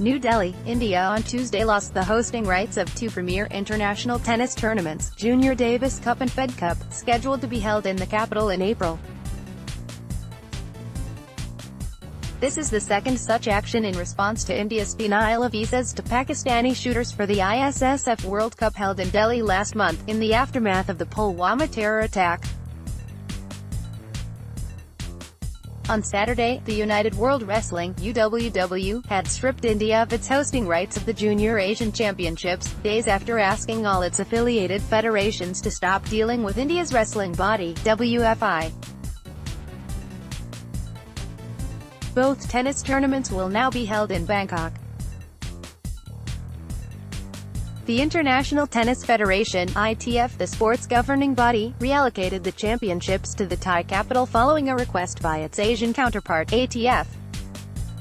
New Delhi, India on Tuesday lost the hosting rights of two premier international tennis tournaments, Junior Davis Cup and Fed Cup, scheduled to be held in the capital in April. This is the second such action in response to India's denial of visas to Pakistani shooters for the ISSF World Cup held in Delhi last month, in the aftermath of the Pulwama terror attack. On Saturday, the United World Wrestling (UWW) had stripped India of its hosting rights of the Junior Asian Championships, days after asking all its affiliated federations to stop dealing with India's wrestling body, WFI. Both tennis tournaments will now be held in Bangkok. The International Tennis Federation (ITF), the sport's governing body, reallocated the championships to the Thai capital following a request by its Asian counterpart, ATF.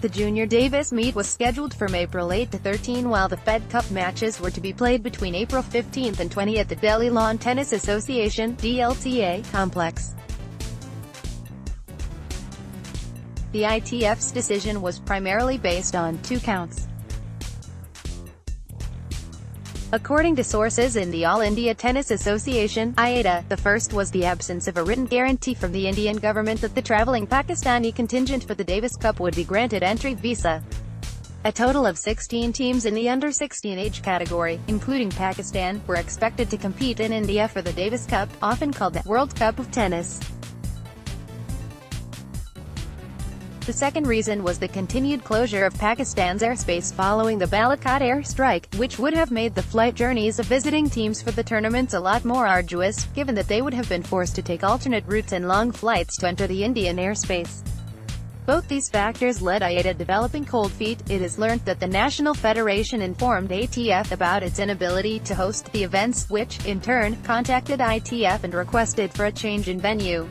The Junior Davis meet was scheduled from April 8 to 13, while the Fed Cup matches were to be played between April 15 and 20 at the Delhi Lawn Tennis Association (DLTA) complex. The ITF's decision was primarily based on two counts. According to sources in the All India Tennis Association (IATA), the first was the absence of a written guarantee from the Indian government that the travelling Pakistani contingent for the Davis Cup would be granted entry visa. A total of 16 teams in the under-16 age category, including Pakistan, were expected to compete in India for the Davis Cup, often called the World Cup of Tennis. The second reason was the continued closure of Pakistan's airspace following the Balakot air strike, which would have made the flight journeys of visiting teams for the tournaments a lot more arduous, given that they would have been forced to take alternate routes and long flights to enter the Indian airspace. Both these factors led IATA developing cold feet. It is learnt that the National Federation informed ATF about its inability to host the events, which, in turn, contacted ITF and requested for a change in venue.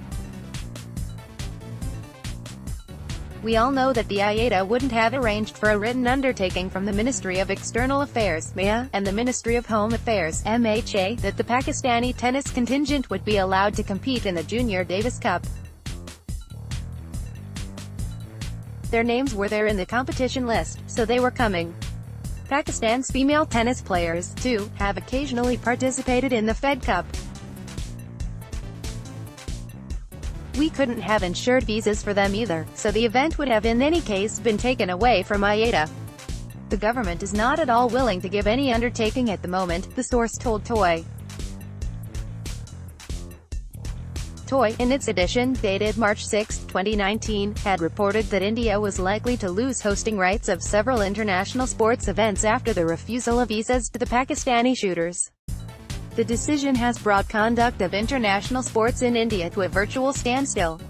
We all know that the IATA wouldn't have arranged for a written undertaking from the Ministry of External Affairs (MIA) and the Ministry of Home Affairs (MHA) that the Pakistani tennis contingent would be allowed to compete in the Junior Davis Cup. Their names were there in the competition list, so they were coming. Pakistan's female tennis players, too, have occasionally participated in the Fed Cup. We couldn't have ensured visas for them either, so the event would have in any case been taken away from IATA. The government is not at all willing to give any undertaking at the moment, the source told TOI. TOI, in its edition, dated March 6, 2019, had reported that India was likely to lose hosting rights of several international sports events after the refusal of visas to the Pakistani shooters. The decision has brought conduct of international sports in India to a virtual standstill.